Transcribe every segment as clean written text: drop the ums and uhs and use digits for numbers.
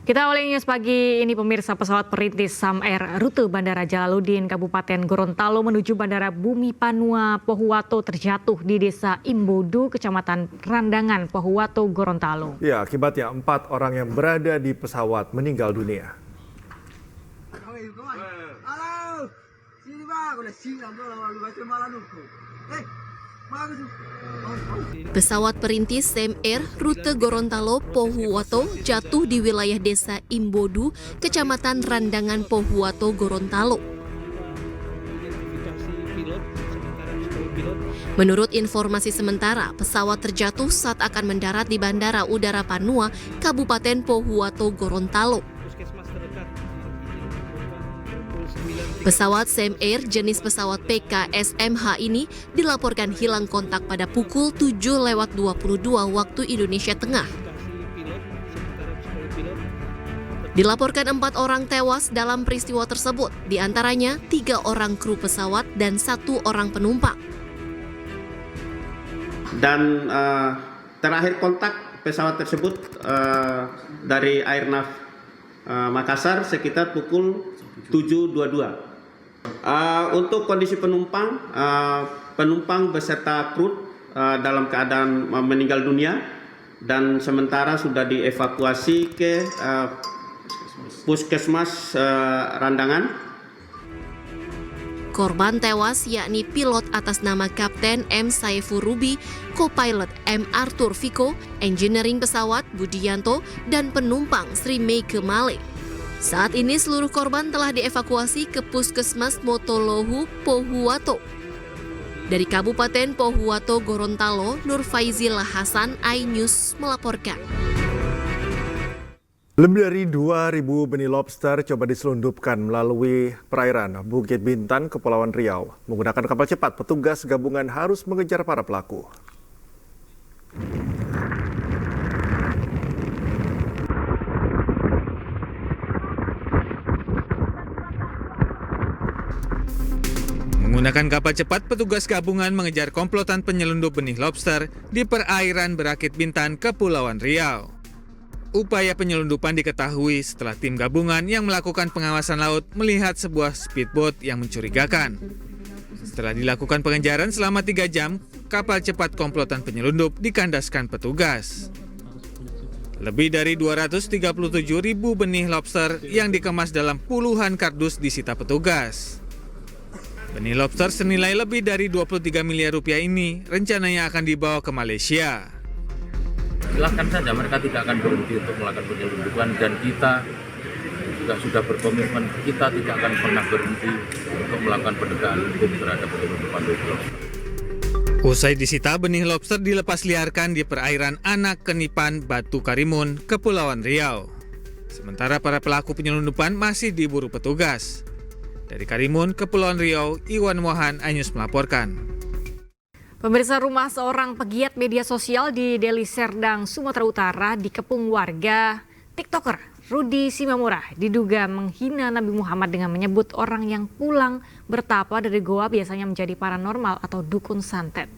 Kita awali news pagi ini pemirsa, pesawat perintis Sam Air rute Bandara Jalaluddin Kabupaten Gorontalo menuju Bandara Bumi Panua Pohuwato terjatuh di Desa Imbodu, Kecamatan Randangan, Pohuwato, Gorontalo. Ya, akibatnya 4 orang yang berada di pesawat meninggal dunia. Pesawat perintis Sam Air rute Gorontalo Pohuwato jatuh di wilayah Desa Imbodu, Kecamatan Randangan, Pohuwato, Gorontalo. Menurut informasi sementara, pesawat terjatuh saat akan mendarat di Bandara Udara Panua, Kabupaten Pohuwato, Gorontalo. Pesawat Sam Air jenis pesawat PKSMH ini dilaporkan hilang kontak pada pukul 7:22 waktu Indonesia Tengah. Dilaporkan 4 orang tewas dalam peristiwa tersebut, diantaranya 3 orang kru pesawat dan 1 orang penumpang. Dan terakhir kontak pesawat tersebut dari Airnav Makassar sekitar pukul 7.22. Untuk kondisi penumpang, penumpang beserta kru dalam keadaan meninggal dunia dan sementara sudah dievakuasi ke Puskesmas Randangan. Korban tewas yakni pilot atas nama Kapten M. Saifur Ruby, co-pilot M. Arthur Viko, engineering pesawat Budianto, dan penumpang Sri Meike Male. Saat ini seluruh korban telah dievakuasi ke Puskesmas Motolohu, Pohuwato. Dari Kabupaten Pohuwato, Gorontalo, Nur Faizila Hasan, iNews melaporkan. Lebih dari 2.000 benih lobster coba diselundupkan melalui perairan Bukit Bintan, Kepulauan Riau. Menggunakan kapal cepat, petugas gabungan harus mengejar para pelaku. Menggunakan kapal cepat, petugas gabungan mengejar komplotan penyelundup benih lobster di perairan Bukit Bintan, Kepulauan Riau. Upaya penyelundupan diketahui setelah tim gabungan yang melakukan pengawasan laut melihat sebuah speedboat yang mencurigakan. Setelah dilakukan pengejaran selama 3 jam, kapal cepat komplotan penyelundup dikandaskan petugas. Lebih dari 237.000 benih lobster yang dikemas dalam puluhan kardus disita petugas. Benih lobster senilai lebih dari 23 miliar rupiah ini rencananya akan dibawa ke Malaysia. Silahkan saja, mereka tidak akan berhenti untuk melakukan penyelundupan dan kita juga sudah berkomitmen kita tidak akan pernah berhenti untuk melakukan penegakan hukum terhadap penyelundupan benih lobster. Usai disita, benih lobster dilepas liarkan di perairan Anak Kenipan, Batu Karimun, Kepulauan Riau. Sementara para pelaku penyelundupan masih diburu petugas. Dari Karimun, Kepulauan Riau, Iwan Mohan, iNews melaporkan. Pemirsa, rumah seorang pegiat media sosial di Deli Serdang, Sumatera Utara dikepung warga TikToker Rudi Simamora diduga menghina Nabi Muhammad dengan menyebut orang yang pulang bertapa dari goa biasanya menjadi paranormal atau dukun santet.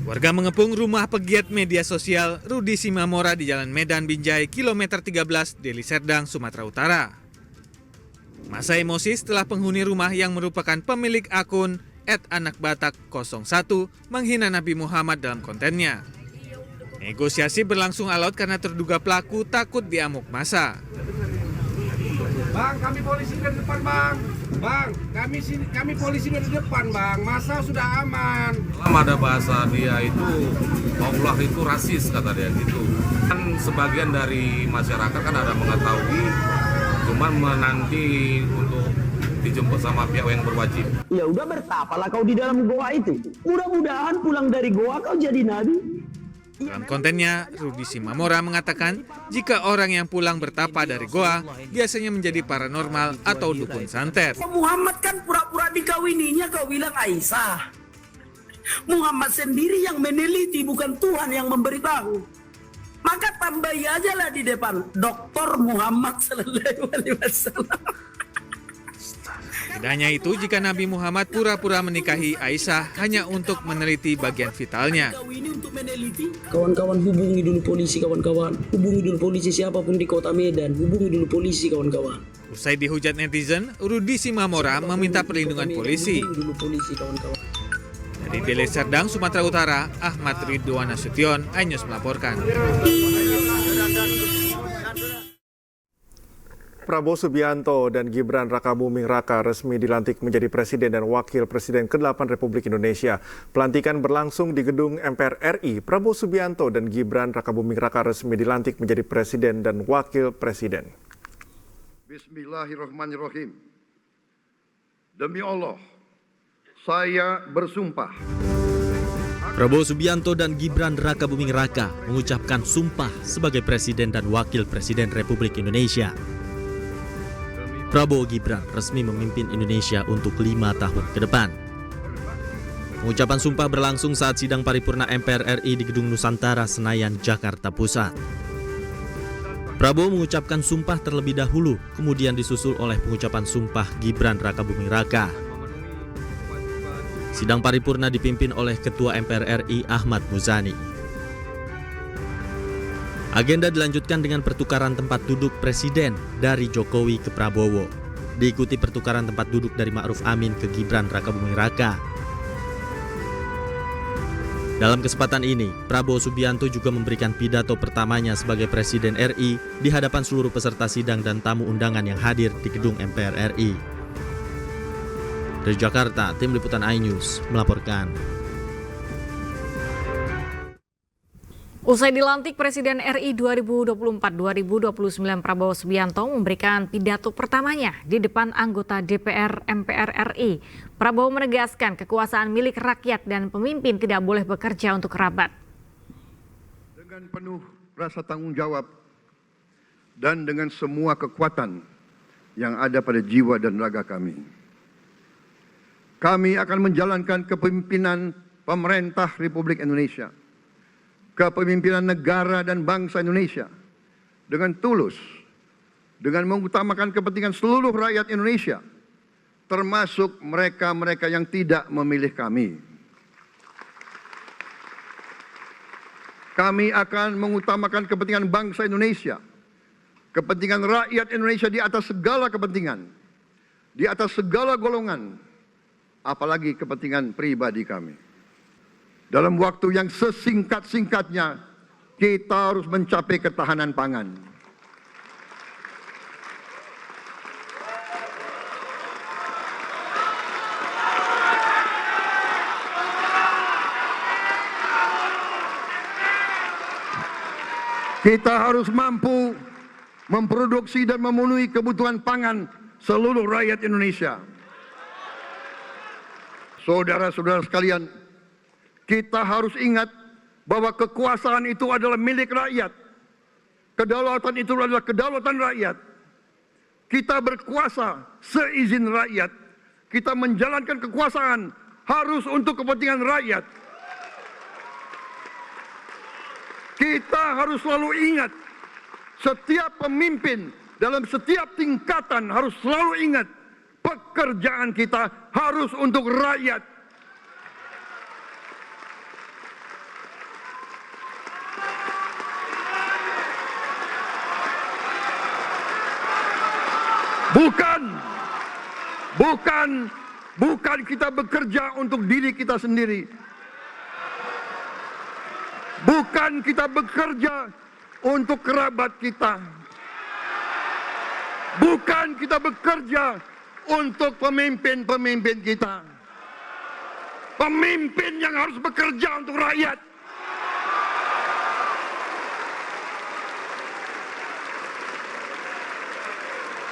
Warga mengepung rumah pegiat media sosial Rudi Simamora di Jalan Medan Binjai, kilometer 13, Deli Serdang, Sumatera Utara. Masa emosi setelah penghuni rumah yang merupakan pemilik akun @anakbatak01 menghina Nabi Muhammad dalam kontennya. Negosiasi berlangsung alot karena terduga pelaku takut diamuk massa. Bang, kami polisi dari depan, Bang. Bang, kami polisi dari depan, Bang. Masa sudah aman. Ada bahasa dia itu, Allah itu rasis, kata dia gitu. Kan sebagian dari masyarakat kan ada mengetahui, cuman menanti untuk dijemput sama pihak yang berwajib. Ya udah, bertapalah kau di dalam goa itu. Mudah-mudahan pulang dari goa kau jadi nabi. Dalam kontennya, Rudi Simamora mengatakan jika orang yang pulang bertapa dari goa biasanya menjadi paranormal atau dukun santet. Muhammad kan pura-pura dikawininya, kau bilang Aisyah. Muhammad sendiri yang meneliti, bukan Tuhan yang memberitahu. Maka tambahi aja lah di depan Dr. Muhammad Sallallahu Alaihi Wasallam. Tidak hanya itu, jika Nabi Muhammad pura-pura menikahi Aisyah hanya untuk meneliti bagian vitalnya. Kawan-kawan hubungi dulu polisi, kawan-kawan. Hubungi dulu polisi siapapun di kota Medan. Hubungi dulu polisi, kawan-kawan. Usai dihujat netizen, Rudi Simamora meminta perlindungan polisi. Hubungi dulu polisi, kawan-kawan. Dari Deli Serdang, Sumatera Utara, Ahmad Ridwan Nasution, iNews melaporkan. Prabowo Subianto dan Gibran Rakabuming Raka resmi dilantik menjadi Presiden dan Wakil Presiden ke-8 Republik Indonesia. Pelantikan berlangsung di gedung MPR RI. Prabowo Subianto dan Gibran Rakabuming Raka resmi dilantik menjadi Presiden dan Wakil Presiden. Bismillahirrahmanirrahim. Demi Allah, saya bersumpah. Prabowo Subianto dan Gibran Rakabuming Raka mengucapkan sumpah sebagai Presiden dan Wakil Presiden Republik Indonesia. Prabowo Gibran resmi memimpin Indonesia untuk 5 tahun ke depan. Pengucapan sumpah berlangsung saat sidang paripurna MPR RI di Gedung Nusantara, Senayan, Jakarta Pusat. Prabowo mengucapkan sumpah terlebih dahulu, kemudian disusul oleh pengucapan sumpah Gibran Rakabuming Raka. Sidang paripurna dipimpin oleh Ketua MPR RI Ahmad Muzani. Agenda dilanjutkan dengan pertukaran tempat duduk Presiden dari Jokowi ke Prabowo. Diikuti pertukaran tempat duduk dari Ma'ruf Amin ke Gibran Rakabuming Raka. Dalam kesempatan ini, Prabowo Subianto juga memberikan pidato pertamanya sebagai Presiden RI di hadapan seluruh peserta sidang dan tamu undangan yang hadir di gedung MPR RI. Dari Jakarta, tim liputan iNews melaporkan. Usai dilantik Presiden RI 2024-2029, Prabowo Subianto memberikan pidato pertamanya di depan anggota DPR MPR RI. Prabowo menegaskan kekuasaan milik rakyat dan pemimpin tidak boleh bekerja untuk kerabat. Dengan penuh rasa tanggung jawab dan dengan semua kekuatan yang ada pada jiwa dan raga kami akan menjalankan kepemimpinan pemerintah Republik Indonesia, kepemimpinan negara dan bangsa Indonesia dengan tulus, dengan mengutamakan kepentingan seluruh rakyat Indonesia, termasuk mereka-mereka yang tidak memilih kami. Kami akan mengutamakan kepentingan bangsa Indonesia, kepentingan rakyat Indonesia di atas segala kepentingan, di atas segala golongan, apalagi kepentingan pribadi kami. Dalam waktu yang sesingkat-singkatnya, kita harus mencapai ketahanan pangan. Kita harus mampu memproduksi dan memenuhi kebutuhan pangan seluruh rakyat Indonesia. Saudara-saudara sekalian, kita harus ingat bahwa kekuasaan itu adalah milik rakyat. Kedaulatan itu adalah kedaulatan rakyat. Kita berkuasa seizin rakyat. Kita menjalankan kekuasaan harus untuk kepentingan rakyat. Kita harus selalu ingat, setiap pemimpin dalam setiap tingkatan harus selalu ingat, pekerjaan kita harus untuk rakyat. Bukan kita bekerja untuk diri kita sendiri. Bukan kita bekerja untuk kerabat kita. Bukan kita bekerja untuk pemimpin-pemimpin kita. Pemimpin yang harus bekerja untuk rakyat.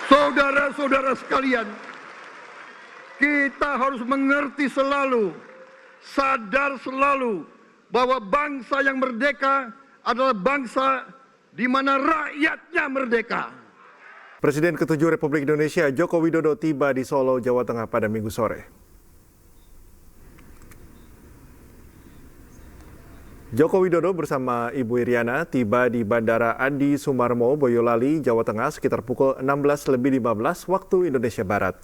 Saudara-saudara sekalian, kita harus mengerti selalu, sadar selalu bahwa bangsa yang merdeka adalah bangsa di mana rakyatnya merdeka. Presiden ke-7 Republik Indonesia Joko Widodo tiba di Solo, Jawa Tengah pada Minggu sore. Joko Widodo bersama Ibu Iriana tiba di Bandara Adi Sumarmo, Boyolali, Jawa Tengah sekitar pukul 16:15 waktu Indonesia Barat.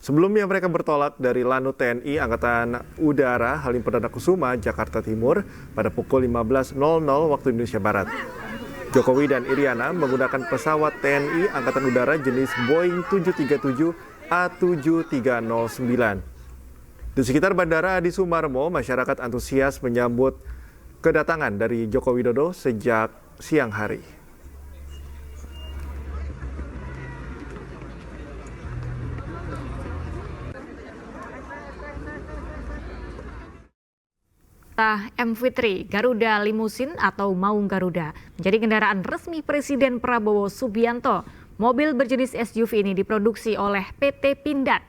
Sebelumnya mereka bertolak dari Lanut TNI Angkatan Udara Halim Perdana Kusuma, Jakarta Timur pada pukul 15.00 waktu Indonesia Barat. Jokowi dan Iriana menggunakan pesawat TNI Angkatan Udara jenis Boeing 737 A7309. Di sekitar Bandara Adi Sumarmo, masyarakat antusias menyambut kedatangan dari Joko Widodo sejak siang hari. MV3 Garuda Limusin atau Maung Garuda menjadi kendaraan resmi Presiden Prabowo Subianto. Mobil berjenis SUV ini diproduksi oleh PT Pindad.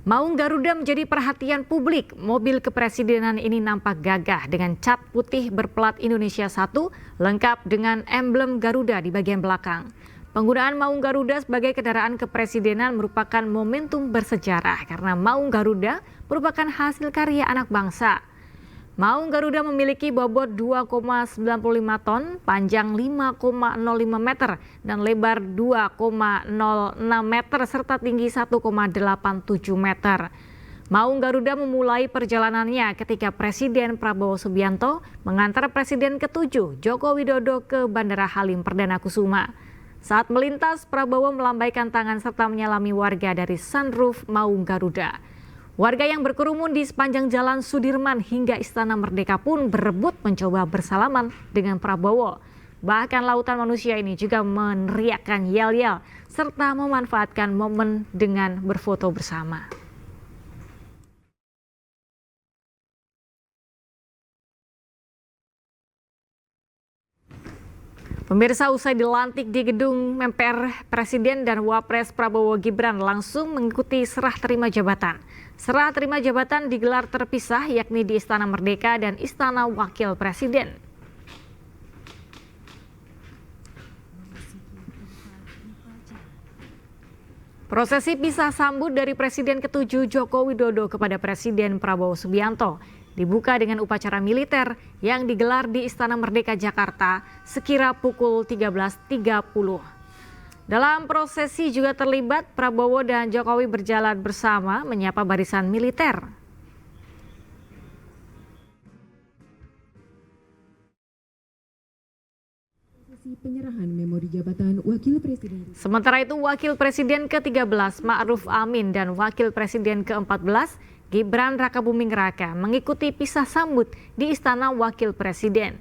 Maung Garuda menjadi perhatian publik. Mobil kepresidenan ini nampak gagah dengan cat putih berplat Indonesia 1, lengkap dengan emblem Garuda di bagian belakang. Penggunaan Maung Garuda sebagai kendaraan kepresidenan merupakan momentum bersejarah karena Maung Garuda merupakan hasil karya anak bangsa. Maung Garuda memiliki bobot 2,95 ton, panjang 5,05 meter, dan lebar 2,06 meter serta tinggi 1,87 meter. Maung Garuda memulai perjalanannya ketika Presiden Prabowo Subianto mengantar Presiden ke-7 Joko Widodo ke Bandara Halim Perdana Kusuma. Saat melintas, Prabowo melambaikan tangan serta menyalami warga dari sunroof Maung Garuda. Warga yang berkerumun di sepanjang Jalan Sudirman hingga Istana Merdeka pun berebut mencoba bersalaman dengan Prabowo. Bahkan lautan manusia ini juga meneriakkan yel-yel serta memanfaatkan momen dengan berfoto bersama. Pemirsa, usai dilantik di gedung MPR, Presiden dan Wapres Prabowo Gibran langsung mengikuti serah terima jabatan. Serah terima jabatan digelar terpisah yakni di Istana Merdeka dan Istana Wakil Presiden. Prosesi pisah sambut dari Presiden ke-7 Joko Widodo kepada Presiden Prabowo Subianto dibuka dengan upacara militer yang digelar di Istana Merdeka Jakarta sekira pukul 13.30. Dalam prosesi juga terlibat Prabowo dan Jokowi berjalan bersama menyapa barisan militer. Penyerahan memori jabatan Wakil Presiden. Sementara itu Wakil Presiden ke-13 Ma'ruf Amin dan Wakil Presiden ke-14 Gibran Rakabuming Raka mengikuti pisah sambut di Istana Wakil Presiden.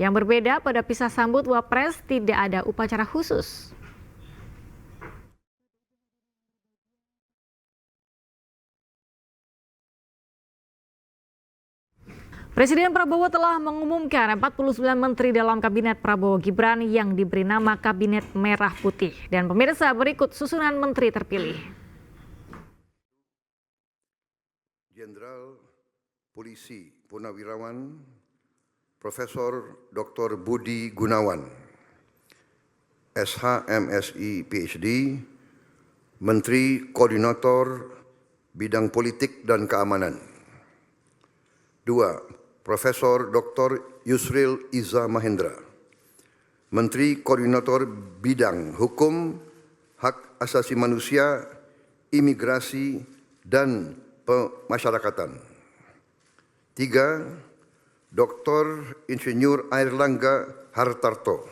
Yang berbeda pada pisah sambut Wapres tidak ada upacara khusus. Presiden Prabowo telah mengumumkan 49 menteri dalam Kabinet Prabowo Gibran yang diberi nama Kabinet Merah Putih. Dan pemirsa, berikut susunan menteri terpilih. Jenderal Polisi Purnawirawan Profesor Dr. Budi Gunawan, SH MSI PhD, Menteri Koordinator Bidang Politik dan Keamanan. 2. Profesor Dr. Yusril Iza Mahendra, Menteri Koordinator Bidang Hukum, Hak Asasi Manusia, Imigrasi, dan Pemasyarakatan. 3. Dr. Insinyur Airlangga Hartarto,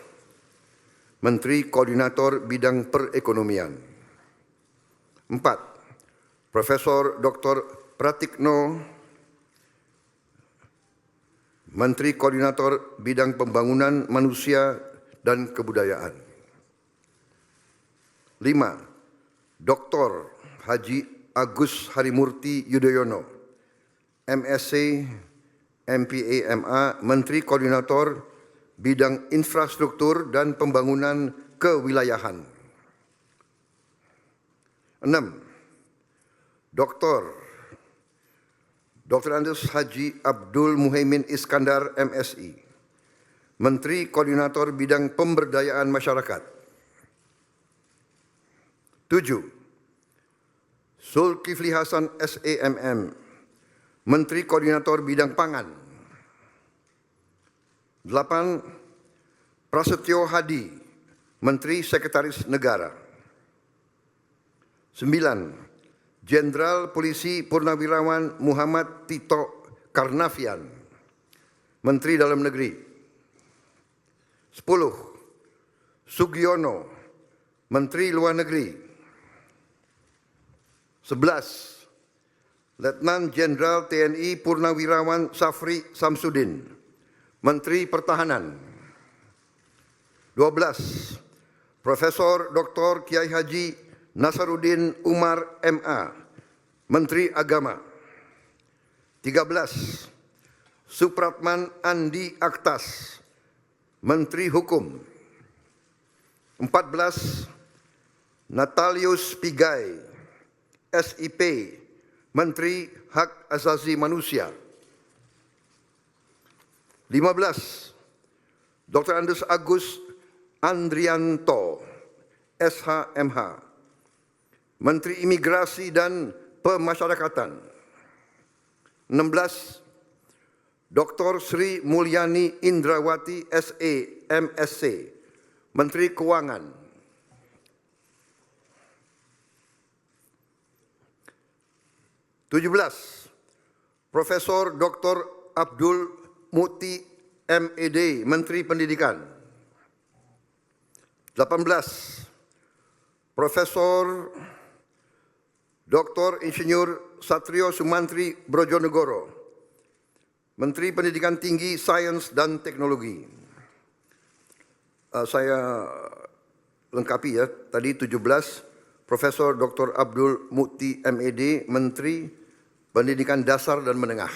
Menteri Koordinator Bidang Perekonomian. 4. Profesor Dr. Pratikno, Menteri Koordinator Bidang Pembangunan Manusia dan Kebudayaan. 5. Dr. Haji Agus Harimurti Yudhoyono, MSc, MPA, MA, Menteri Koordinator Bidang Infrastruktur dan Pembangunan Kewilayahan. 6. Dr. Andes Haji Abdul Muhaimin Iskandar, MSI, Menteri Koordinator Bidang Pemberdayaan Masyarakat. 7. Zulkifli Hasan SAMM, Menteri Koordinator Bidang Pangan. 8. Prasetyo Hadi, Menteri Sekretaris Negara. 9. Jenderal Polisi Purnawirawan Muhammad Tito Karnavian, Menteri Dalam Negeri. 10. Sugiono, Menteri Luar Negeri. 11. Letnan Jenderal TNI Purnawirawan Safri Samsudin, Menteri Pertahanan. 12. Profesor Dr. Kiai Haji Nasaruddin Umar MA, Menteri Agama. 13. Supratman Andi Aktas, Menteri Hukum. 14. Natalius Pigai, SIP, Menteri Hak Asasi Manusia. 15. Dr. Andes Agus Andrianto, SHMH, Menteri Imigrasi dan Pemasyarakatan. 16. Dr. Sri Mulyani Indrawati, SE, MSc, Menteri Keuangan. 17. Profesor Dr. Abdul Muti, MED, Menteri Pendidikan. 18. Profesor Dr. Insinyur Satrio Sumantri Brojonegoro, Menteri Pendidikan Tinggi, Sains dan Teknologi. Saya lengkapi ya, tadi 17, Profesor Dr. Abdul Muti MED, Menteri Pendidikan Dasar dan Menengah.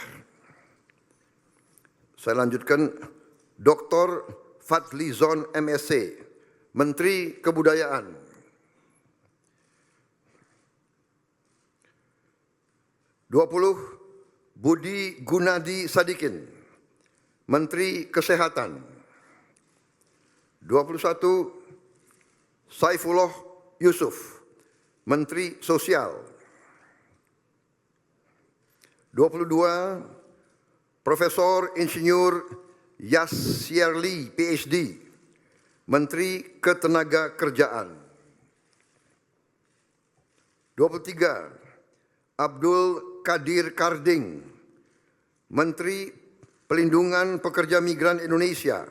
Saya lanjutkan, Dr. Fadlizon MSc, Menteri Kebudayaan. 20. Budi Gunadi Sadikin, Menteri Kesehatan. 21. Saifullah Yusuf, Menteri Sosial. 22. Profesor Insinyur Yasyarli, PhD, Menteri Ketenagakerjaan. 23. Abdul Kadir Karding, Menteri Pelindungan Pekerja Migran Indonesia,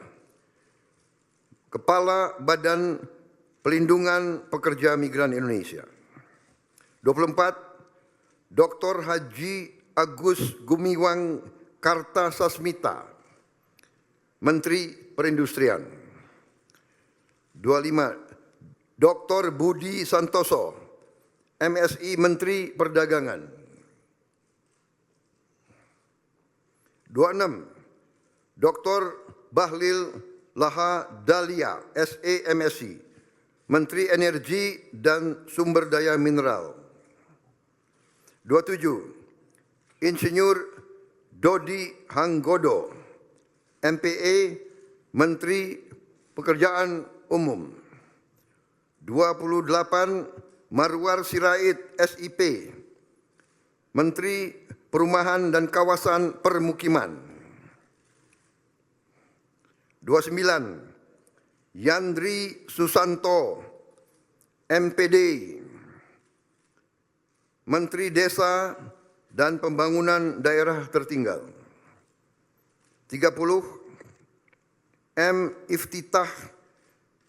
Kepala Badan Pelindungan Pekerja Migran Indonesia. 24. Dr. Haji Agus Gumiwang Kartasasmita, Menteri Perindustrian. 25. Dr. Budi Santoso, MSI, Menteri Perdagangan. 26. Dr. Bahlil Laha Dalia, SE, MSI, Menteri Energi dan Sumber Daya Mineral. 27. Insinyur Dodi Hanggodo, MPE, Menteri Pekerjaan Umum. 28. Marwar Sirait, SIP, Menteri Perumahan dan Kawasan Permukiman. 29. Yandri Susanto, MPD, Menteri Desa dan Pembangunan Daerah Tertinggal. 30. M. Iftitah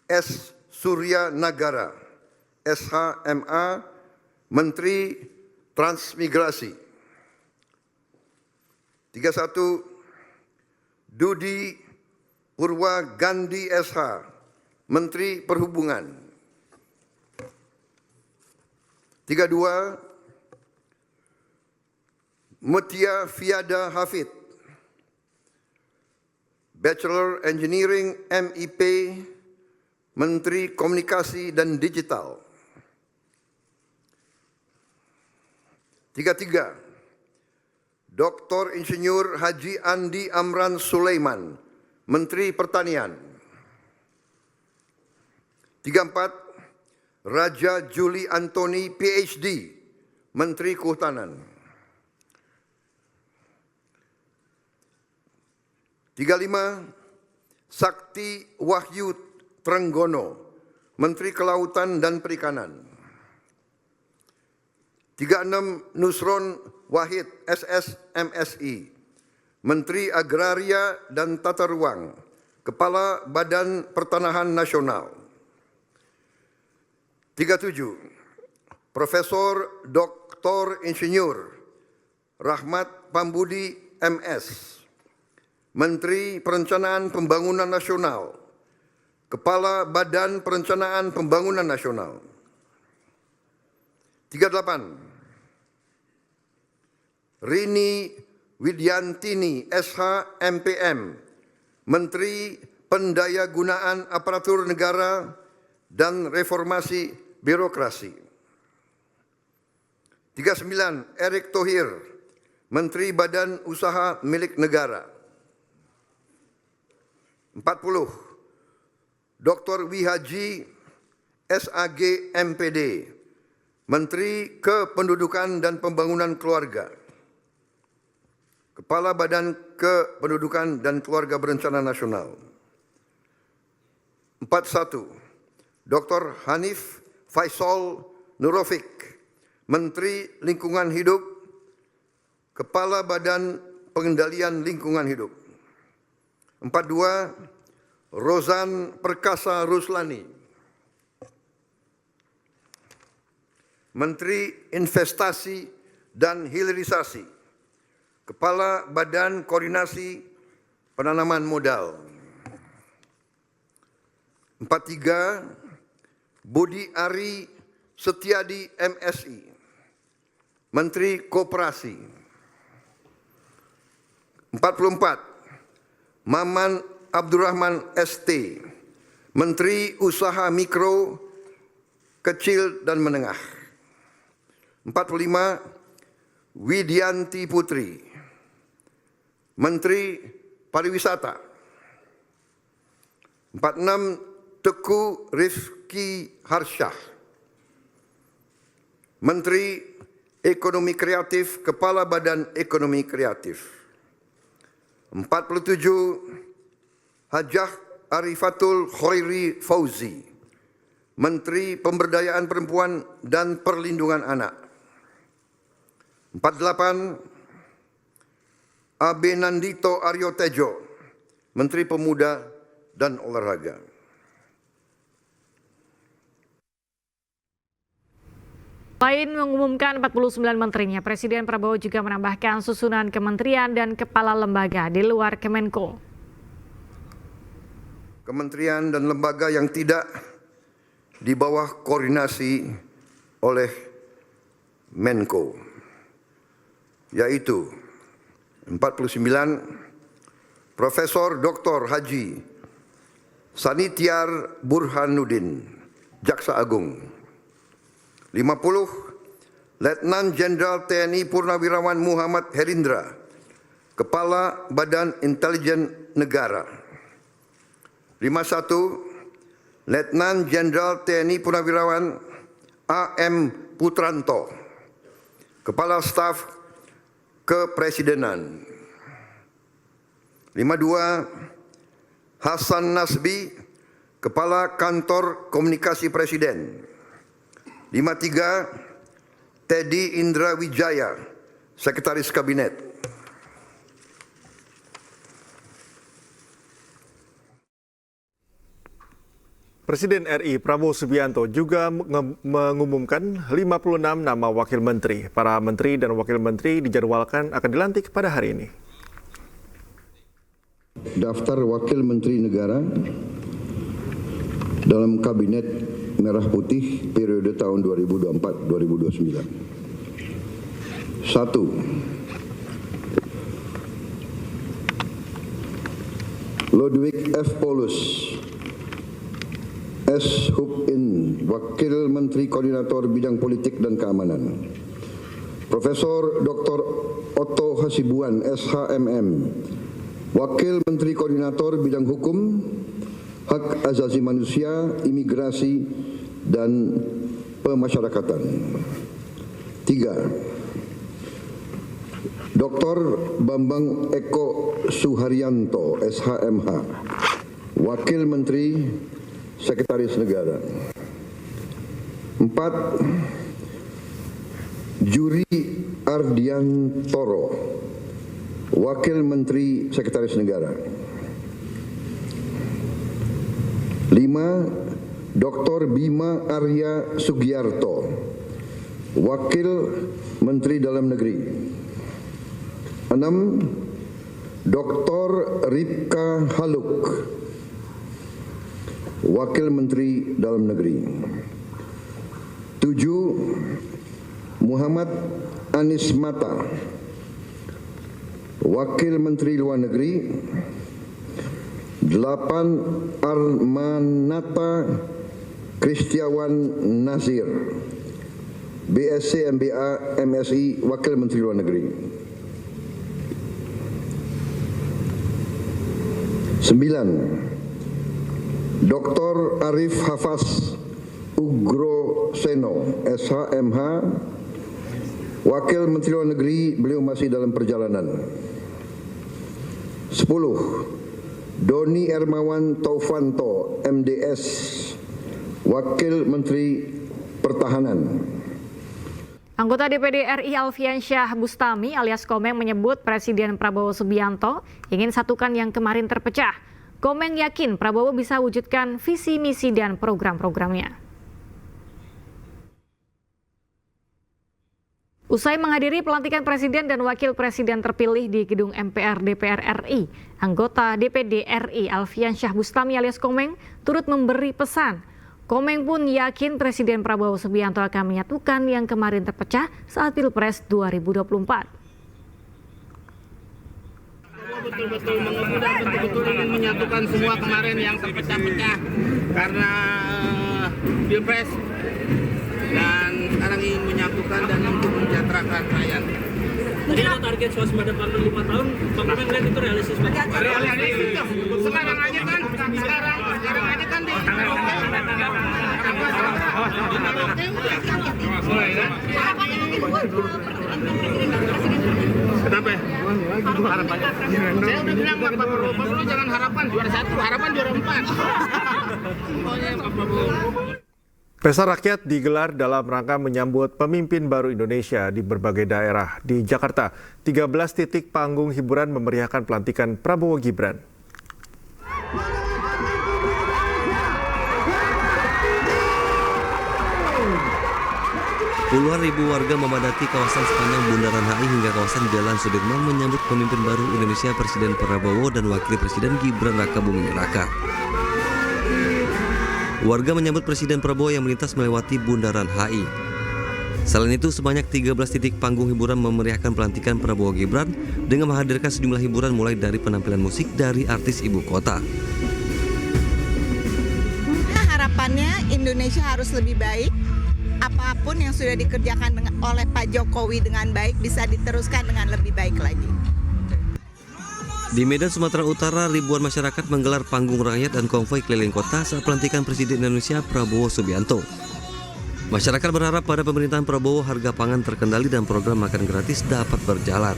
S. Surya Nagara, SHMA, Menteri Transmigrasi. 31. Dudi Purwa Gandhi SH, Menteri Perhubungan. 32. Mutia Fiada Hafid, Bachelor Engineering MIP, Menteri Komunikasi dan Digital. 33. Dr. Insinyur Haji Andi Amran Sulaiman, Menteri Pertanian. 34. Raja Juli Antoni, PhD, Menteri Kehutanan. 35. Sakti Wahyu Trenggono, Menteri Kelautan dan Perikanan. 36 Nusron Wahid, SSMSI, Menteri Agraria dan Tata Ruang, Kepala Badan Pertanahan Nasional. 37 Profesor Dr. Insinyur Rahmat Pambudi, MS, Menteri Perencanaan Pembangunan Nasional, Kepala Badan Perencanaan Pembangunan Nasional. 38 Rini Widyantini, SH, MPM, Menteri Pendayagunaan Aparatur Negara dan Reformasi Birokrasi. 39 Erick Thohir, Menteri Badan Usaha Milik Negara. 40 Dr. Wihaji, SAG, MPD, Menteri Kependudukan dan Pembangunan Keluarga, Kepala Badan Kependudukan dan Keluarga Berencana Nasional. 41 Dr. Hanif Faisal Nurofik, Menteri Lingkungan Hidup, Kepala Badan Pengendalian Lingkungan Hidup. 42 Rozan Perkasa Ruslani, Menteri Investasi dan Hilirisasi, Kepala Badan Koordinasi Penanaman Modal. 43 Budi Ari Setiadi, MSI, Menteri Koperasi. 44 Maman Abdurrahman, ST, Menteri Usaha Mikro, Kecil dan Menengah. 45 Widianti Putri, Menteri Pariwisata. 46 Teguh Rifki Harsyah, Menteri Ekonomi Kreatif, Kepala Badan Ekonomi Kreatif. 47 Hajah Arifatul Khairi Fauzi, Menteri Pemberdayaan Perempuan dan Perlindungan Anak. 48 Abe Nandito Aryo Tejo, Menteri Pemuda dan Olahraga. Selain mengumumkan 49 menterinya, Presiden Prabowo juga menambahkan susunan kementerian dan kepala lembaga di luar Kemenko. Kementerian dan lembaga yang tidak di bawah koordinasi oleh Menko, yaitu 49 Profesor Dr. Haji Sanitiar Burhanuddin, Jaksa Agung. 50 Letnan Jenderal TNI Purnawirawan Muhammad Herindra, Kepala Badan Intelijen Negara. 51 Letnan Jenderal TNI Purnawirawan AM Putranto, Kepala Staf Kepresidenan. 52 Hasan Nasbi, Kepala Kantor Komunikasi Presiden. 53 Teddy Indra Wijaya, Sekretaris Kabinet. Presiden RI Prabowo Subianto juga mengumumkan 56 nama wakil menteri. Para menteri dan wakil menteri dijadwalkan akan dilantik pada hari ini. Daftar wakil menteri negara dalam Kabinet Merah Putih periode tahun 2024-2029. 1. Ludwig F. Paulus, S. Hub-In, Wakil Menteri Koordinator Bidang Politik dan Keamanan. Profesor Dr. Otto Hasibuan, SHMM, Wakil Menteri Koordinator Bidang Hukum, Hak Asasi Manusia, Imigrasi, dan Pemasyarakatan. 3. Dr. Bambang Eko Suharyanto, SHMH, Wakil Menteri Sekretaris Negara. 4. Juri Ardiantoro, Wakil Menteri Sekretaris Negara. 5. Dr. Bima Arya Sugiarto, Wakil Menteri Dalam Negeri. 6. Dr. Ripka Haluk, Wakil Menteri Dalam Negeri. 7. Muhammad Anies Mata, Wakil Menteri Luar Negeri. 8. Armanata Kristiawan Nasir, BSc MBA MSI, Wakil Menteri Luar Negeri. 9. Dr. Arif Hafaz Ugro Seno, SHMH, Wakil Menteri Luar Negeri, beliau masih dalam perjalanan. 10. Doni Ermawan Taufanto, MDS, Wakil Menteri Pertahanan. Anggota DPD RI Alfiansyah Bustami alias Komeng menyebut Presiden Prabowo Subianto ingin satukan yang kemarin terpecah. Komeng yakin Prabowo bisa wujudkan visi, misi, dan program-programnya. Usai menghadiri pelantikan Presiden dan Wakil Presiden terpilih di Gedung MPR DPR RI, anggota DPD RI Alfiansyah Bustami alias Komeng turut memberi pesan. Komeng pun yakin Presiden Prabowo Subianto akan menyatukan yang kemarin terpecah saat Pilpres 2024. Betul-betul mengumpul dan betul-betul ingin menyatukan semua kemarin yang terpecah-pecah karena Pilpres, dan sekarang ingin menyatukan dan untuk mensejahterakan rakyat. Tadi ada target swasembada pangan 5 tahun, Pak Komeng melihat itu realistis Pak? Realistis, sekarang aja kan di Kenapa ya? Saya udah bilang Pak Prabowo jangan harapan juara 1, harapan juara 4. Pesta rakyat digelar dalam rangka menyambut pemimpin baru Indonesia di berbagai daerah. Di Jakarta, 13 titik panggung hiburan memeriahkan pelantikan Prabowo Gibran. Puluhan ribu warga memadati kawasan sepanjang Bundaran HI hingga kawasan Jalan Sudirman menyambut pemimpin baru Indonesia Presiden Prabowo dan Wakil Presiden Gibran Rakabuming Raka. Warga menyambut Presiden Prabowo yang melintas melewati Bundaran HI. Selain itu, sebanyak 13 titik panggung hiburan memeriahkan pelantikan Prabowo Gibran dengan menghadirkan sejumlah hiburan mulai dari penampilan musik dari artis ibu kota. Harapannya Indonesia harus lebih baik. Apapun yang sudah dikerjakan oleh Pak Jokowi dengan baik bisa diteruskan dengan lebih baik lagi. Di Medan, Sumatera Utara, ribuan masyarakat menggelar panggung rakyat dan konvoi keliling kota saat pelantikan Presiden Indonesia Prabowo Subianto. Masyarakat berharap pada pemerintahan Prabowo harga pangan terkendali dan program makan gratis dapat berjalan.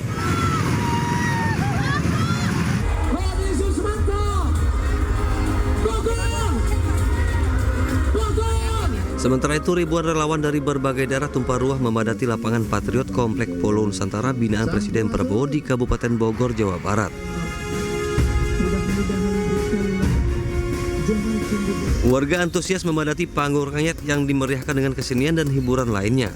Sementara itu, ribuan relawan dari berbagai daerah tumpah ruah memadati lapangan Patriot Komplek Polo Nusantara binaan Presiden Prabowo di Kabupaten Bogor, Jawa Barat. Warga antusias memadati panggung rakyat yang dimeriahkan dengan kesenian dan hiburan lainnya.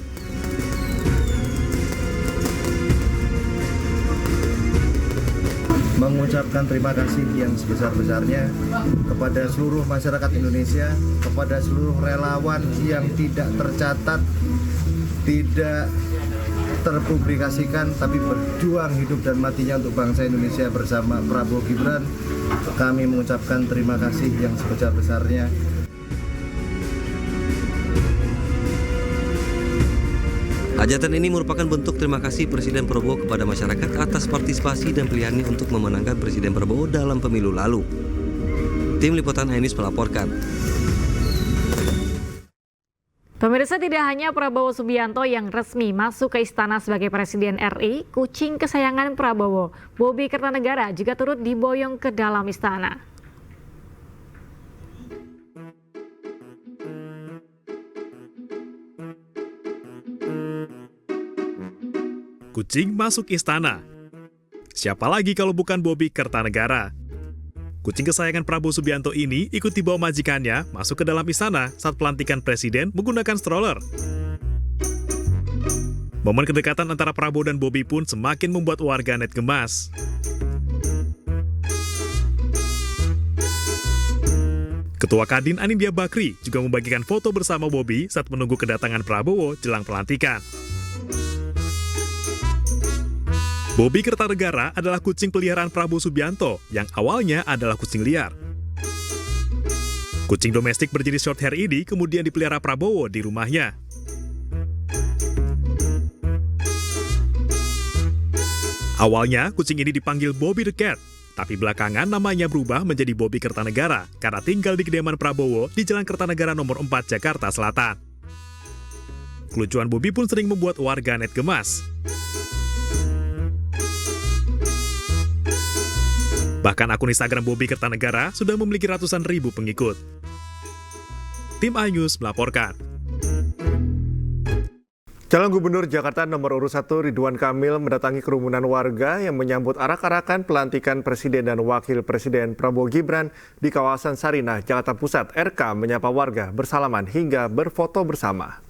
Mengucapkan terima kasih yang sebesar-besarnya kepada seluruh masyarakat Indonesia, kepada seluruh relawan yang tidak tercatat, tidak terpublikasikan, tapi berjuang hidup dan matinya untuk bangsa Indonesia bersama Prabowo Gibran. Kami mengucapkan terima kasih yang sebesar-besarnya. Hajatan ini merupakan bentuk terima kasih Presiden Prabowo kepada masyarakat atas partisipasi dan pilihannya untuk memenangkan Presiden Prabowo dalam pemilu lalu. Tim Liputan Ainis melaporkan. Pemirsa, tidak hanya Prabowo Subianto yang resmi masuk ke istana sebagai Presiden RI, kucing kesayangan Prabowo, Bobi Kertanegara juga turut diboyong ke dalam istana. kucing masuk istana. Siapa lagi kalau bukan Bobi Kertanegara? Kucing kesayangan Prabowo Subianto ini ikut dibawa majikannya masuk ke dalam istana saat pelantikan presiden menggunakan stroller. Momen kedekatan antara Prabowo dan Bobi pun semakin membuat warganet gemas. Ketua Kadin Anindya Bakri juga membagikan foto bersama Bobi saat menunggu kedatangan Prabowo jelang pelantikan. Bobi Kertanegara adalah kucing peliharaan Prabowo Subianto yang awalnya adalah kucing liar. Kucing domestik berjenis short hair ini kemudian dipelihara Prabowo di rumahnya. Awalnya, kucing ini dipanggil Bobby the Cat, tapi belakangan namanya berubah menjadi Bobi Kertanegara karena tinggal di kediaman Prabowo di Jalan Kertanegara nomor 4 Jakarta Selatan. Kelucuan Bobi pun sering membuat warganet gemas. Bahkan akun Instagram Bobi Kertanegara sudah memiliki ratusan ribu pengikut. Tim iNews melaporkan. Calon Gubernur Jakarta nomor urut 1 Ridwan Kamil mendatangi kerumunan warga yang menyambut arak-arakan pelantikan Presiden dan Wakil Presiden Prabowo Gibran di kawasan Sarinah, Jakarta Pusat. RK menyapa warga bersalaman hingga berfoto bersama.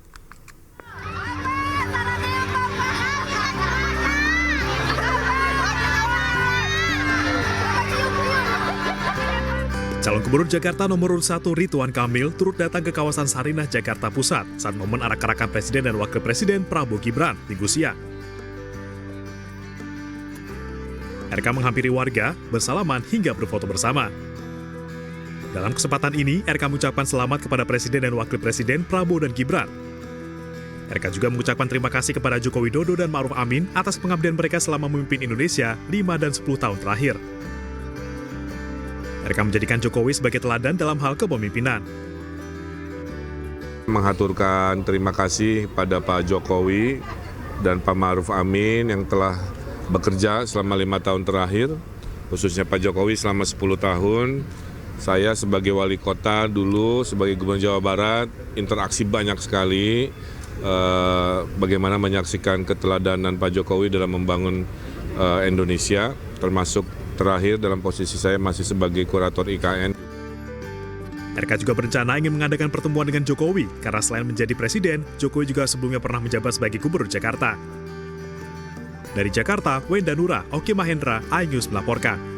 Calon Gubernur Jakarta nomor urut 1 Ridwan Kamil turut datang ke kawasan Sarinah, Jakarta Pusat saat momen arak-arakan Presiden dan Wakil Presiden Prabowo Gibran Minggu siang. RK menghampiri warga, bersalaman hingga berfoto bersama. Dalam kesempatan ini, RK mengucapkan selamat kepada Presiden dan Wakil Presiden Prabowo dan Gibran. RK juga mengucapkan terima kasih kepada Joko Widodo dan Ma'ruf Amin atas pengabdian mereka selama memimpin Indonesia 5 dan 10 tahun terakhir. RK menjadikan Jokowi sebagai teladan dalam hal kepemimpinan. Menghaturkan terima kasih pada Pak Jokowi dan Pak Ma'ruf Amin yang telah bekerja selama 5 tahun terakhir, khususnya Pak Jokowi selama 10 tahun. Saya sebagai wali kota dulu, sebagai Gubernur Jawa Barat, interaksi banyak sekali, bagaimana menyaksikan keteladanan Pak Jokowi dalam membangun Indonesia, termasuk terakhir dalam posisi saya masih sebagai kurator IKN. RK juga berencana ingin mengadakan pertemuan dengan Jokowi karena selain menjadi presiden, Jokowi juga sebelumnya pernah menjabat sebagai Gubernur Jakarta. Dari Jakarta, Wenda Nura, Oki Mahendra, iNews melaporkan.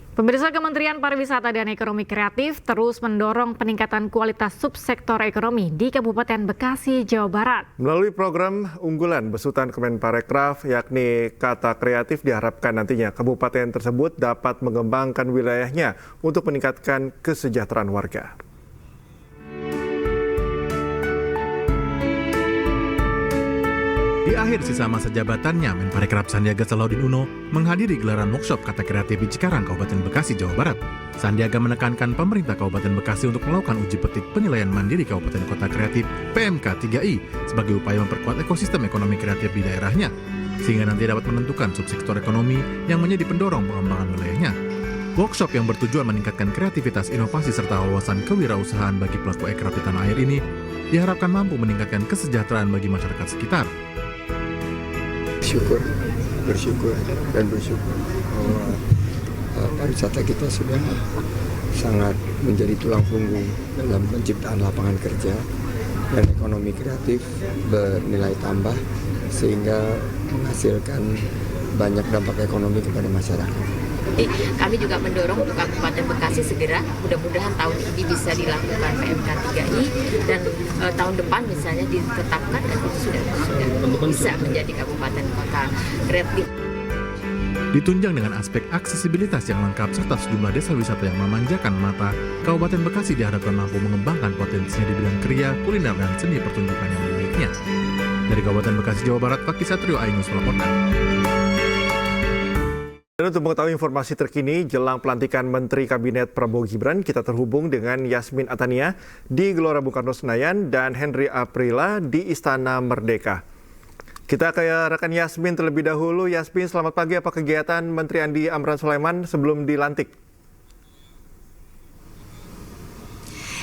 Pemirsa, Kementerian Pariwisata dan Ekonomi Kreatif terus mendorong peningkatan kualitas subsektor ekonomi di Kabupaten Bekasi, Jawa Barat. Melalui program unggulan besutan Kemenparekraf yakni Kata Kreatif, diharapkan nantinya kabupaten tersebut dapat mengembangkan wilayahnya untuk meningkatkan kesejahteraan warga. Di akhir sisa masa jabatannya, Menparekraf Sandiaga Salahuddin Uno menghadiri gelaran workshop Kata Kreatif di Cikarang, Kabupaten Bekasi, Jawa Barat. Sandiaga menekankan pemerintah Kabupaten Bekasi untuk melakukan uji petik penilaian mandiri Kabupaten Kota Kreatif PMK 3I sebagai upaya memperkuat ekosistem ekonomi kreatif di daerahnya, sehingga nanti dapat menentukan subsektor ekonomi yang menjadi pendorong pengembangan wilayahnya. Workshop yang bertujuan meningkatkan kreativitas, inovasi, serta wawasan kewirausahaan bagi pelaku ekraf di tanah air ini diharapkan mampu meningkatkan kesejahteraan bagi masyarakat sekitar. Bersyukur bahwa pariwisata kita sudah sangat menjadi tulang punggung dalam penciptaan lapangan kerja dan ekonomi kreatif bernilai tambah sehingga menghasilkan banyak dampak ekonomi kepada masyarakat. Kami juga mendorong untuk Kabupaten Bekasi segera, mudah-mudahan tahun ini bisa dilakukan PMK 3I dan tahun depan misalnya ditetapkan dan itu sudah bisa menjadi kabupaten kota kreatif. Ditunjang dengan aspek aksesibilitas yang lengkap serta sejumlah desa wisata yang memanjakan mata, Kabupaten Bekasi diharapkan mampu mengembangkan potensinya di bidang kriya, kuliner, dan seni pertunjukan yang dimilikinya. Dari Kabupaten Bekasi, Jawa Barat, Fakih Satrio, iNews melaporkan. Dan untuk mengetahui informasi terkini jelang pelantikan Menteri Kabinet Prabowo Gibran, kita terhubung dengan Yasmin Atania di Gelora Bung Karno Senayan dan Henry Aprila di Istana Merdeka. Kita ke rekan Yasmin terlebih dahulu. Yasmin, selamat pagi. Apa kegiatan Menteri Andi Amran Sulaiman sebelum dilantik?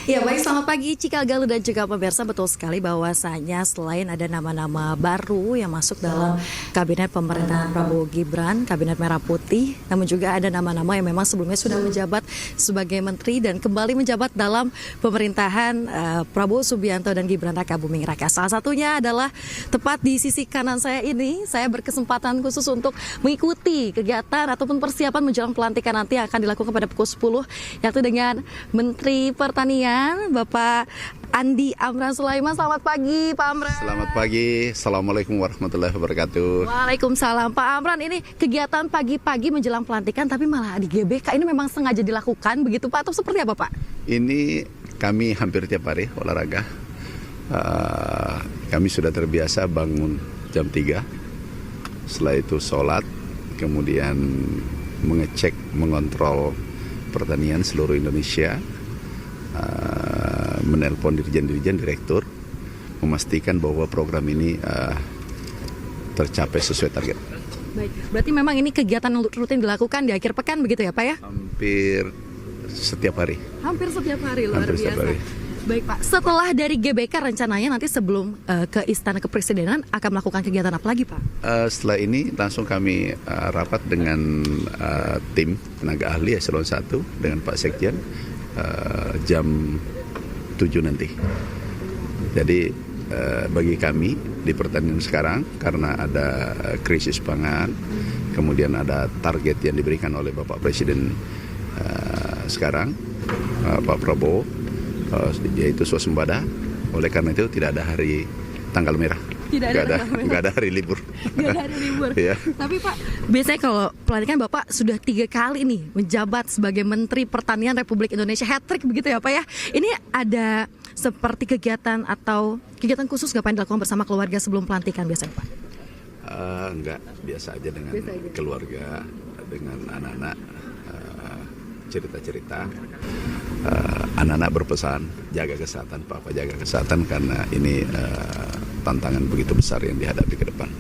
Ya baik, selamat Selamat pagi Cikal Galuh dan juga pemirsa, betul sekali bahwasanya selain ada nama-nama baru yang masuk dalam kabinet pemerintahan Prabowo Gibran, kabinet Merah Putih, namun juga ada nama-nama yang memang sebelumnya sudah menjabat sebagai menteri dan kembali menjabat dalam pemerintahan Prabowo Subianto dan Gibran Rakabuming Raka. Salah satunya adalah tepat di sisi kanan saya ini, saya berkesempatan khusus untuk mengikuti kegiatan ataupun persiapan menjelang pelantikan nanti yang akan dilakukan pada pukul 10, yaitu dengan Menteri Pertanian Bapak Andi Amran Sulaiman. Selamat pagi Pak Amran. Selamat pagi, Assalamualaikum warahmatullahi wabarakatuh. Waalaikumsalam Pak Amran. Ini kegiatan pagi-pagi menjelang pelantikan tapi malah di GBK, ini memang sengaja dilakukan begitu Pak, atau seperti apa Pak? Ini kami hampir tiap hari olahraga. Kami sudah terbiasa bangun jam 3, setelah itu sholat, kemudian mengecek, mengontrol pertanian seluruh Indonesia, menelpon dirjen-dirjen, direktur, memastikan bahwa program ini tercapai sesuai target. Baik, berarti memang ini kegiatan rutin dilakukan di akhir pekan begitu ya Pak ya? Hampir setiap hari. Hampir setiap hari, luar Hampir biasa. setiap hari. Baik Pak, setelah dari GBK rencananya nanti sebelum ke Istana Kepresidenan akan melakukan kegiatan apa lagi Pak? Setelah ini langsung kami rapat dengan tim tenaga ahli eselon 1 dengan Pak Sekjen jam 7 nanti. Jadi bagi kami di pertanian sekarang, karena ada krisis pangan, kemudian ada target yang diberikan oleh Bapak Presiden sekarang, Pak Prabowo, yaitu swasembada. Oleh karena itu tidak ada hari tanggal merah. Nggak ada hari libur. Nggak ada hari libur. Ya. Tapi Pak, biasanya kalau pelantikan Bapak sudah 3 kali nih menjabat sebagai Menteri Pertanian Republik Indonesia, hat-trick begitu ya Pak ya. Ini ada seperti kegiatan atau kegiatan khusus nggak Pak yang dilakukan bersama keluarga sebelum pelantikan biasanya Pak? Enggak, biasa aja dengan keluarga, dengan anak-anak, cerita-cerita. Anak-anak berpesan, jaga kesehatan Papa, jaga kesehatan karena ini tantangan begitu besar yang dihadapi ke depan.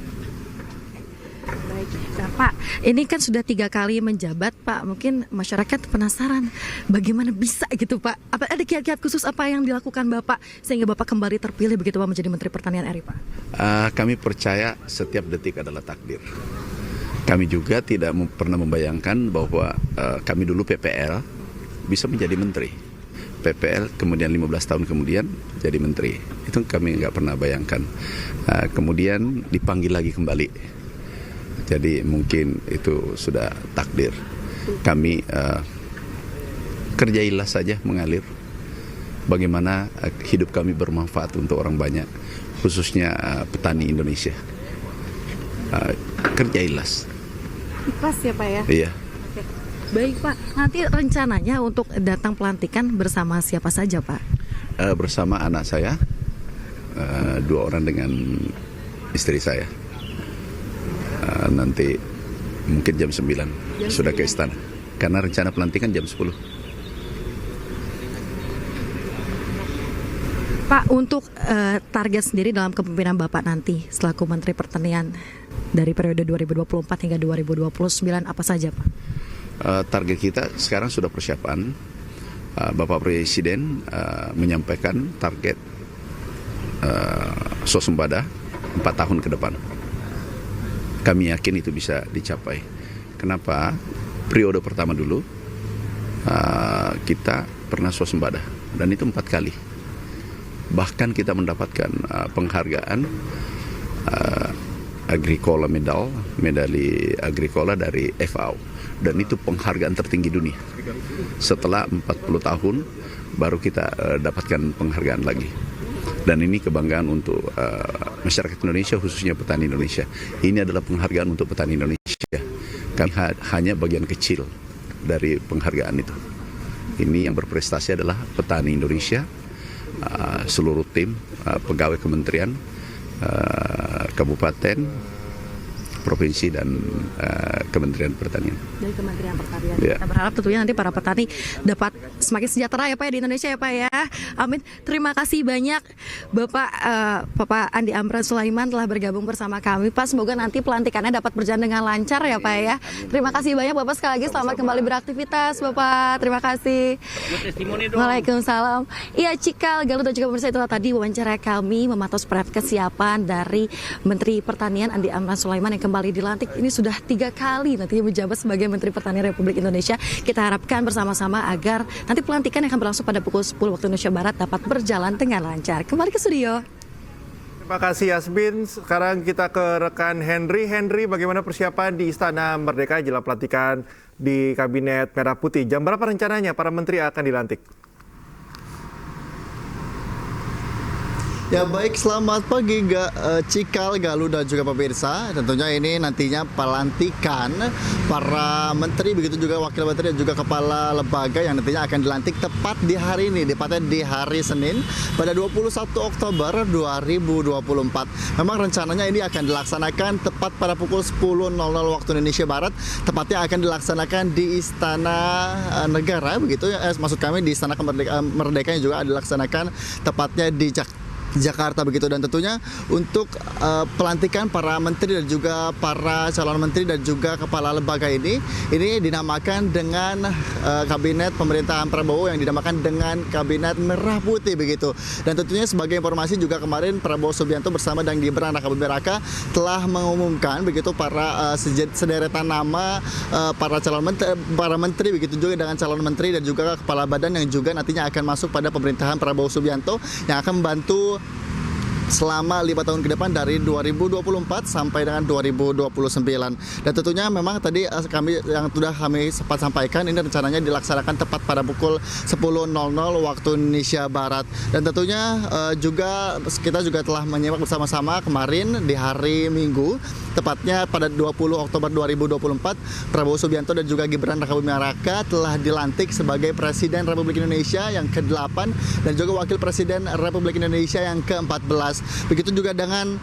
Baik, nah Pak, ini kan sudah 3 kali menjabat Pak, mungkin masyarakat penasaran bagaimana bisa gitu Pak, apa ada kiat-kiat khusus apa yang dilakukan Bapak sehingga Bapak kembali terpilih begitu Pak menjadi Menteri Pertanian RI Pak? Kami percaya setiap detik adalah takdir. Kami juga tidak pernah membayangkan bahwa kami dulu PPL bisa menjadi menteri. PPL kemudian 15 tahun kemudian jadi menteri. Itu kami nggak pernah bayangkan. Kemudian dipanggil lagi kembali. Jadi mungkin itu sudah takdir. Kami kerja ikhlas saja mengalir. Bagaimana hidup kami bermanfaat untuk orang banyak, khususnya petani Indonesia. Kerja ikhlas. Ikhlas ya Pak ya? Iya. Baik Pak, nanti rencananya untuk datang pelantikan bersama siapa saja Pak? Bersama anak saya, 2 orang dengan istri saya. Nanti mungkin jam 9 sudah ke istana, karena rencana pelantikan jam 10. Pak, untuk target sendiri dalam kepemimpinan Bapak nanti selaku Menteri Pertanian dari periode 2024 hingga 2029 apa saja Pak? Target kita sekarang sudah persiapan. Bapak Presiden menyampaikan target swasembada 4 tahun ke depan. Kami yakin itu bisa dicapai. Kenapa? Periode pertama dulu kita pernah swasembada dan itu 4 kali. Bahkan kita mendapatkan penghargaan Agricola medali Agricola dari FAO. Dan itu penghargaan tertinggi dunia. Setelah 40 tahun baru kita dapatkan penghargaan lagi. Dan ini kebanggaan untuk masyarakat Indonesia, khususnya petani Indonesia. Ini adalah penghargaan untuk petani Indonesia. Kami hanya bagian kecil dari penghargaan itu. Ini yang berprestasi adalah petani Indonesia, seluruh tim, pegawai kementerian, kabupaten, provinsi dan Kementerian Pertanian. Dari Kementerian Pertanian. Ya. Kita berharap tentunya nanti para petani dapat semakin sejahtera ya Pak ya di Indonesia ya Pak ya. Amin. Terima kasih banyak Bapak Andi Amran Sulaiman telah bergabung bersama kami Pak. Semoga nanti pelantikannya dapat berjalan dengan lancar ya Pak ya. Terima kasih banyak Bapak, sekali lagi selamat kembali beraktivitas Bapak. Terima kasih. Waalaikumsalam. Iya, Cikal, Galuh dan juga pemirsa, itulah tadi wawancara kami memantau seperti kesiapan dari Menteri Pertanian Andi Amran Sulaiman yang kembali dilantik. Ini sudah 3 kali nantinya menjabat sebagai Menteri Pertanian Republik Indonesia. Kita harapkan bersama-sama agar nanti pelantikan yang akan berlangsung pada pukul 10 waktu Indonesia Barat dapat berjalan dengan lancar. Kembali ke studio. Terima kasih Yasmin. Sekarang kita ke rekan Henry. Henry, bagaimana persiapan di Istana Merdeka jelang pelantikan di Kabinet Merah Putih? Jam berapa rencananya para menteri akan dilantik? Ya baik, selamat pagi Cikal, Galuh dan juga pemirsa. Tentunya ini nantinya pelantikan para menteri, begitu juga wakil menteri dan juga kepala lembaga yang nantinya akan dilantik tepat di hari ini, tepatnya di hari Senin pada 21 Oktober 2024. Memang rencananya ini akan dilaksanakan tepat pada pukul 10.00 waktu Indonesia Barat, tepatnya akan dilaksanakan di Istana Negara, begitu ya. Maksud kami di Istana Merdeka yang juga dilaksanakan tepatnya di Jakarta begitu. Dan tentunya untuk pelantikan para menteri dan juga para calon menteri dan juga kepala lembaga ini dinamakan dengan kabinet pemerintahan Prabowo yang dinamakan dengan kabinet Merah Putih begitu. Dan tentunya sebagai informasi juga kemarin Prabowo Subianto bersama dan Gibran Rakabuming Raka telah mengumumkan begitu para sederetan nama para menteri begitu juga dengan calon menteri dan juga kepala badan yang juga nantinya akan masuk pada pemerintahan Prabowo Subianto yang akan membantu selama 5 tahun ke depan dari 2024 sampai dengan 2029. Dan tentunya memang tadi kami sempat sampaikan ini rencananya dilaksanakan tepat pada pukul 10.00 waktu Indonesia Barat. Dan tentunya kita juga telah menyimak bersama-sama kemarin di hari Minggu, tepatnya pada 20 Oktober 2024, Prabowo Subianto dan juga Gibran Rakabuming Raka telah dilantik sebagai Presiden Republik Indonesia yang ke-8 dan juga Wakil Presiden Republik Indonesia yang ke-14. Begitu juga dengan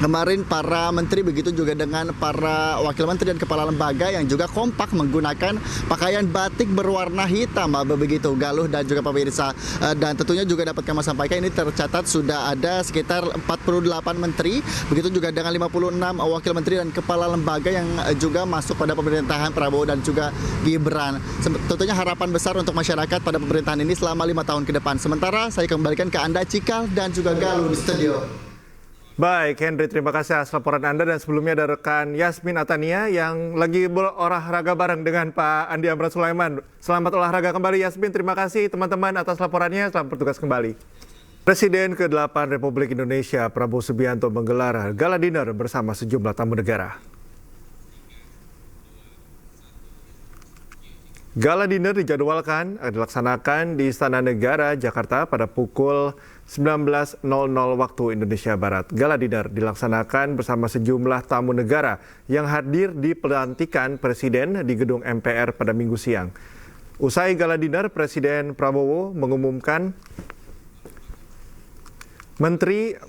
kemarin para menteri, begitu juga dengan para wakil menteri dan kepala lembaga yang juga kompak menggunakan pakaian batik berwarna hitam begitu, Galuh dan juga pemirsa. Dan tentunya juga dapat kami sampaikan ini tercatat sudah ada sekitar 48 menteri, begitu juga dengan 56 wakil menteri dan kepala lembaga yang juga masuk pada pemerintahan Prabowo dan juga Gibran. Tentunya harapan besar untuk masyarakat pada pemerintahan ini selama 5 tahun ke depan. Sementara saya kembalikan ke Anda Cikal dan juga Galuh di studio. Baik, Henry, terima kasih atas laporan Anda. Dan sebelumnya ada rekan Yasmin Atania yang lagi berolahraga bareng dengan Pak Andi Amran Sulaiman. Selamat olahraga kembali Yasmin, terima kasih teman-teman atas laporannya, selamat bertugas kembali. Presiden ke-8 Republik Indonesia Prabowo Subianto menggelar gala dinner bersama sejumlah tamu negara. Gala dinner dijadwalkan dilaksanakan di Istana Negara, Jakarta pada pukul 19.00 waktu Indonesia Barat. Gala dinner dilaksanakan bersama sejumlah tamu negara yang hadir di pelantikan Presiden di gedung MPR pada Minggu siang. Usai gala dinner, Presiden Prabowo mengumumkan menteri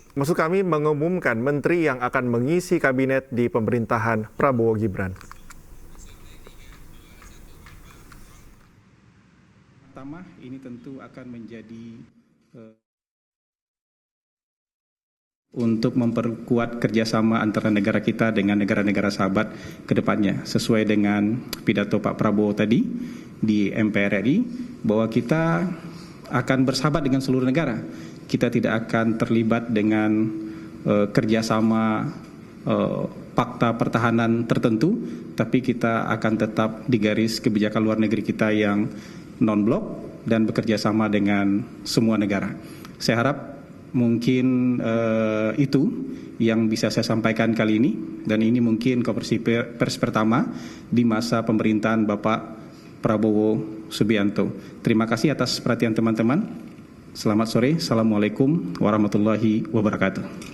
yang akan mengisi kabinet di pemerintahan Prabowo Gibran. Pertama, ini tentu akan menjadi untuk memperkuat kerjasama antara negara kita dengan negara-negara sahabat ke depannya, sesuai dengan pidato Pak Prabowo tadi di MPR RI, bahwa kita akan bersahabat dengan seluruh negara. Kita tidak akan terlibat dengan kerjasama fakta pertahanan tertentu, tapi kita akan tetap di garis kebijakan luar negeri kita yang non-blok dan bekerja sama dengan semua negara. Saya harap mungkin itu yang bisa saya sampaikan kali ini, dan ini mungkin konferensi pers pertama di masa pemerintahan Bapak Prabowo Subianto. Terima kasih atas perhatian teman-teman. Selamat sore. Assalamualaikum warahmatullahi wabarakatuh.